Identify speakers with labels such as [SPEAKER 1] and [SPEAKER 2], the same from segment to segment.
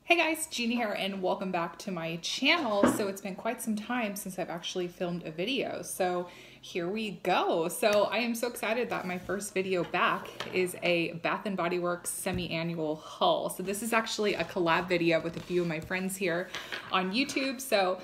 [SPEAKER 1] Hey guys, Jeannie here and welcome back to my channel. So it's been quite some time since I've actually filmed a video. So here we go. So I am so excited that my first video back is a Bath & Body Works semi-annual haul. So this is actually a collab video with a few of my friends here on YouTube. So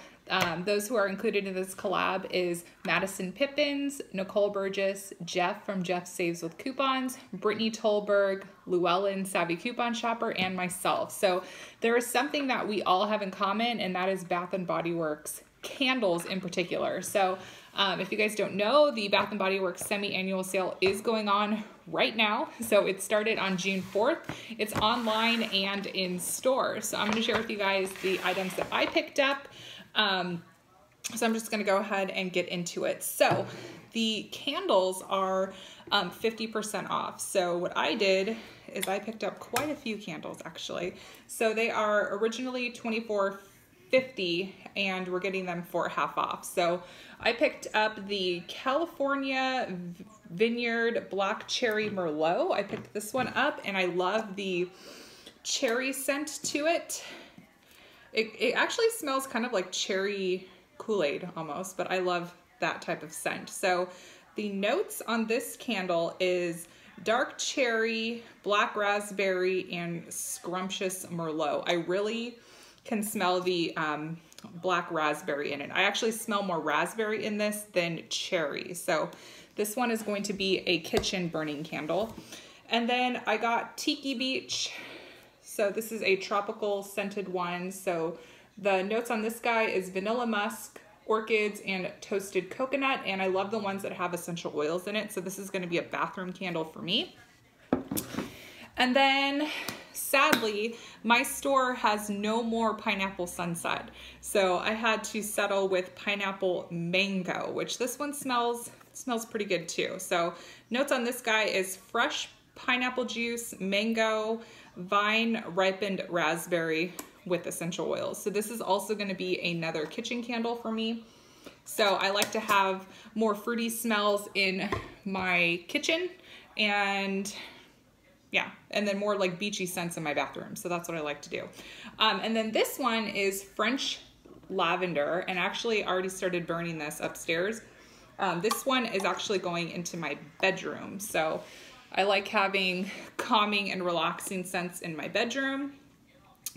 [SPEAKER 1] those who are included in this collab is Madison Pippins, Nicole Burgess, Jeff from Jeff Saves with Coupons, Brittany Tolberg, Llewellyn Savvy Coupon Shopper, and myself. So there is something that we all have in common, and that is Bath & Body Works candles in particular. So if you guys don't know, the Bath & Body Works semi-annual sale is going on right now. So it started on June 4th. It's online and in store. So I'm going to share with you guys the items that I picked up. So I'm just going to go ahead and get into it. So the candles are 50% off. So what I did is I picked up quite a few candles actually. So they are originally $24.50 and we're getting them for half off. So I picked up the California Vineyard Black Cherry Merlot. I picked this one up and I love the cherry scent to it. It actually smells kind of like cherry Kool-Aid almost, but I love that type of scent. So the notes on this candle is dark cherry, black raspberry, and scrumptious Merlot. I really can smell the black raspberry in it. I actually smell more raspberry in this than cherry. So this one is going to be a kitchen burning candle. And then I got Tiki Beach. So this is a tropical scented one. So the notes on this guy is vanilla musk, orchids, and toasted coconut. And I love the ones that have essential oils in it. So this is going to be a bathroom candle for me. And then sadly, my store has no more pineapple sunset. So I had to settle with pineapple mango, which this one smells pretty good too. So notes on this guy is fresh pineapple juice, mango, vine ripened raspberry with essential oils. So this is also going to be another kitchen candle for me. So I like to have more fruity smells in my kitchen and yeah, and then more like beachy scents in my bathroom. So that's what I like to do. And then this one is French lavender, and actually I already started burning this upstairs. This one is actually going into my bedroom. So I like having calming and relaxing scents in my bedroom.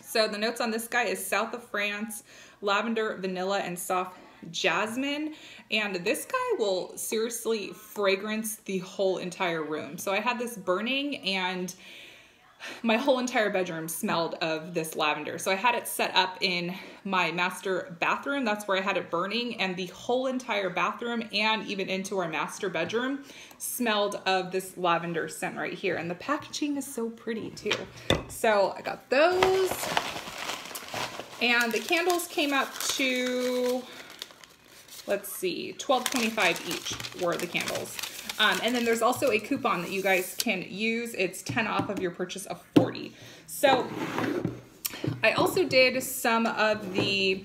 [SPEAKER 1] So the notes on this guy is South of France, lavender, vanilla, and soft jasmine. And this guy will seriously fragrance the whole entire room. So I had this burning and my whole entire bedroom smelled of this lavender. So I had it set up in my master bathroom. That's where I had it burning, and the whole entire bathroom and even into our master bedroom smelled of this lavender scent right here. And the packaging is so pretty too. So I got those, and the candles came up to, let's see, $12.25 each were the candles. And then there's also a coupon that you guys can use. It's 10 off of your purchase of 40. So I also did some of the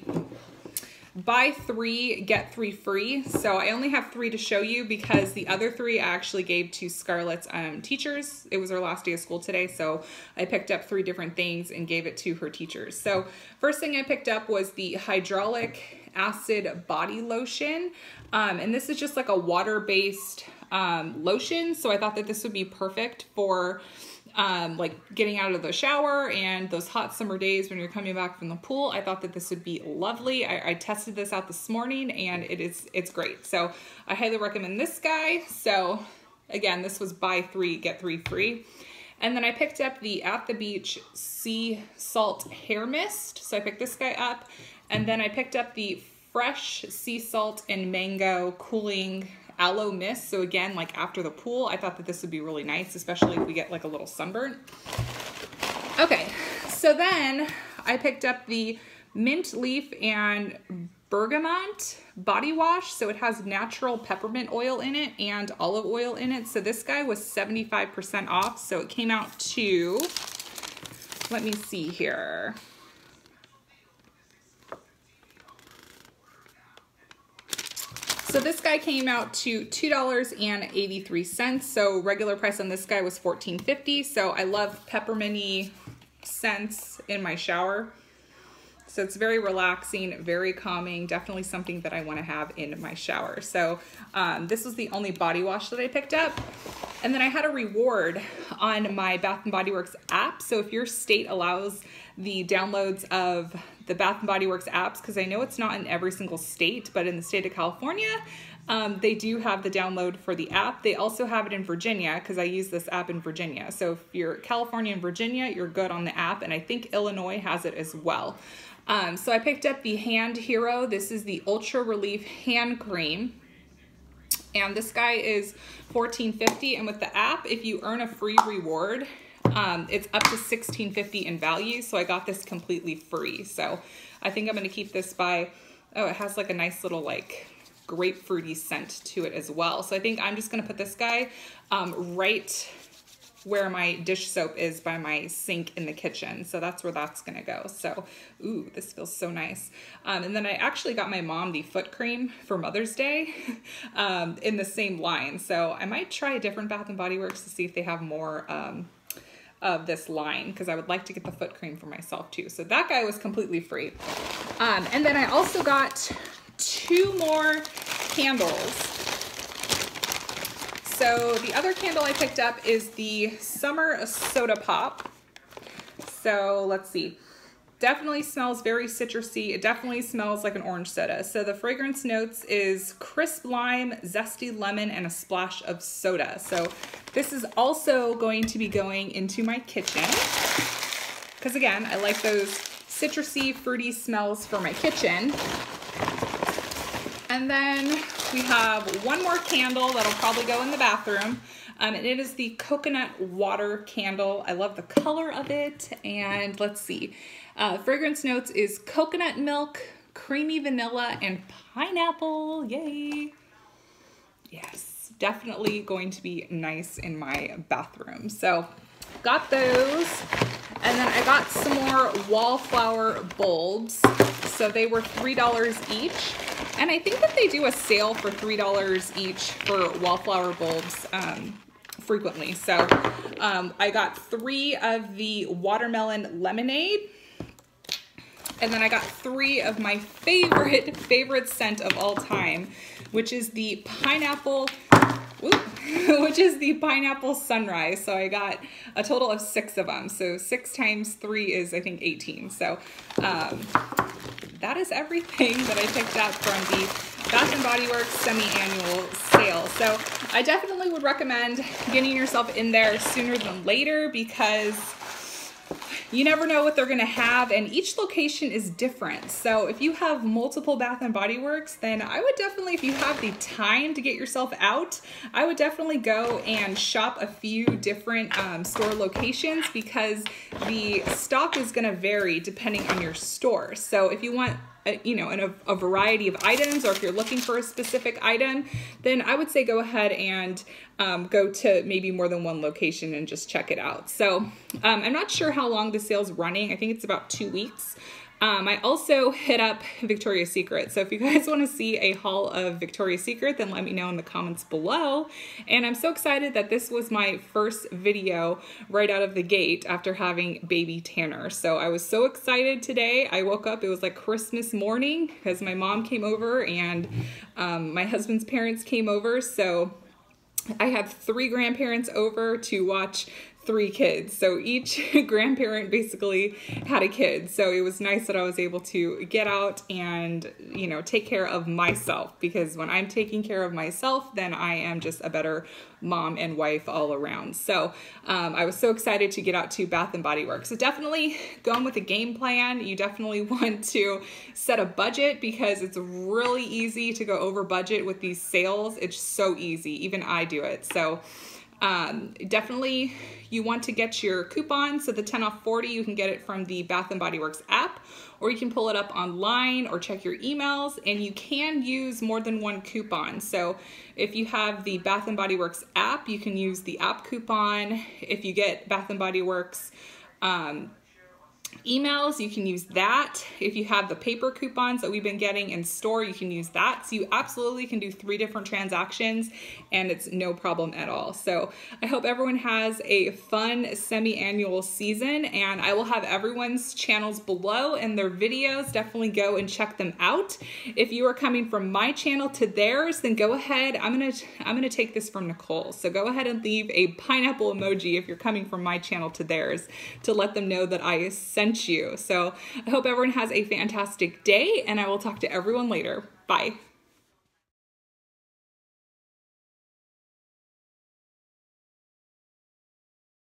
[SPEAKER 1] buy 3, get 3 free. So I only have 3 to show you because the other 3 I actually gave to Scarlett's teachers. It was her last day of school today. So I picked up 3 different things and gave it to her teachers. So first thing I picked up was the hyaluronic acid body lotion. And this is just like a water-based lotion. So I thought that this would be perfect for like getting out of the shower and those hot summer days when you're coming back from the pool. I thought that this would be lovely. I tested this out this morning and it's great. So I highly recommend this guy. So again, this was buy 3, get 3 free. And then I picked up the At the Beach Sea Salt Hair Mist. So I picked this guy up. And then I picked up the Fresh Sea Salt and Mango Cooling Aloe Mist. So again, like after the pool, I thought that this would be really nice, especially if we get like a little sunburn. Okay, so then I picked up the Mint Leaf and Bergamot body wash. So it has natural peppermint oil in it and olive oil in it. So this guy was 75% off. So it came out to, let me see here. So this guy came out to $2.83. So regular price on this guy was $14.50. So I love pepperminty scents in my shower. So it's very relaxing, very calming, definitely something that I want to have in my shower. So this was the only body wash that I picked up. And then I had a reward on my Bath & Body Works app. So if your state allows the downloads of the Bath & Body Works apps, because I know it's not in every single state, but in the state of California, they do have the download for the app. They also have it in Virginia, because I use this app in Virginia. So if you're California and Virginia, you're good on the app. And I think Illinois has it as well. So I picked up the Hand Hero. This is the Ultra Relief Hand Cream. And this guy is $14.50. And with the app, if you earn a free reward, it's up to $16.50 in value. So I got this completely free. So I think I'm going to keep this by, oh, it has like a nice little like grapefruity scent to it as well. So I think I'm just going to put this guy right where my dish soap is by my sink in the kitchen. So that's where that's gonna go. So, ooh, this feels so nice. And then I actually got my mom the foot cream for Mother's Day in the same line. So I might try a different Bath & Body Works to see if they have more of this line, because I would like to get the foot cream for myself too. So that guy was completely free. And then I also got 2 more candles. So the other candle I picked up is the Summer Soda Pop. So let's see. Definitely smells very citrusy. It definitely smells like an orange soda. So the fragrance notes is crisp lime, zesty lemon, and a splash of soda. So this is also going to be going into my kitchen, because again, I like those citrusy, fruity smells for my kitchen. And then we have one more candle that'll probably go in the bathroom. And it is the coconut water candle. I love the color of it. And let's see. Fragrance notes is coconut milk, creamy vanilla, and pineapple. Yay. Yes, definitely going to be nice in my bathroom. So got those. And then I got some more wallflower bulbs. So they were $3 each. And I think that they do a sale for $3 each for wallflower bulbs frequently. So I got 3 of the watermelon lemonade. And then I got 3 of my favorite scent of all time, which is the pineapple, which is the pineapple sunrise. So I got a total of 6 of them. So 6 times 3 is, I think, 18. So that is everything that I picked up from the Bath & Body Works semi-annual sale. So I definitely would recommend getting yourself in there sooner than later, because you never know what they're gonna have, and each location is different. So if you have multiple Bath & Body Works, then I would definitely, if you have the time to get yourself out, I would definitely go and shop a few different store locations, because the stock is gonna vary depending on your store. So if you want a variety of items, or if you're looking for a specific item, then I would say go ahead and go to maybe more than one location and just check it out. So I'm not sure how long the sale's running. I think it's about 2 weeks. I also hit up Victoria's Secret. So if you guys want to see a haul of Victoria's Secret, then let me know in the comments below. And I'm so excited that this was my first video right out of the gate after having baby Tanner. So I was so excited today. I woke up, it was like Christmas morning, because my mom came over and my husband's parents came over. So I had 3 grandparents over to watch 3 kids. So each grandparent basically had a kid. So it was nice that I was able to get out and, take care of myself, because when I'm taking care of myself, then I am just a better mom and wife all around. So I was so excited to get out to Bath & Body Works. So definitely going with a game plan. You definitely want to set a budget, because it's really easy to go over budget with these sales. It's so easy. Even I do it. So definitely you want to get your coupon. So the 10 off 40, you can get it from the Bath & Body Works app, or you can pull it up online or check your emails, and you can use more than one coupon. So if you have the Bath & Body Works app, you can use the app coupon. If you get Bath & Body Works emails, you can use that. If you have the paper coupons that we've been getting in store, you can use that. So you absolutely can do 3 different transactions and it's no problem at all. So I hope everyone has a fun semi-annual season, and I will have everyone's channels below and their videos. Definitely go and check them out. If you are coming from my channel to theirs, then go ahead. I'm gonna take this from Nicole. So go ahead and leave a pineapple emoji if you're coming from my channel to theirs to let them know that I sent you. So I hope everyone has a fantastic day, and I will talk to everyone later. Bye.